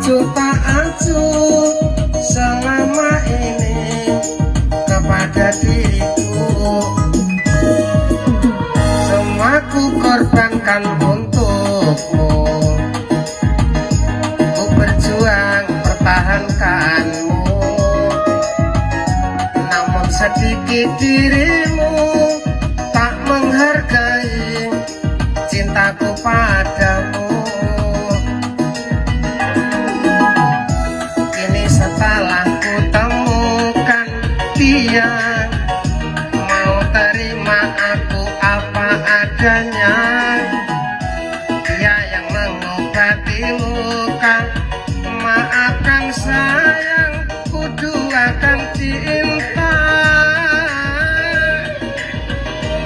Juta acuh selama ini kepada diriku, semua ku korbankan untukmu. Ku berjuang pertahankanmu, namun sedikit dirimu tak menghargai cintaku padamu. Kini setelah ku temukan dia mau terima aku apa adanya,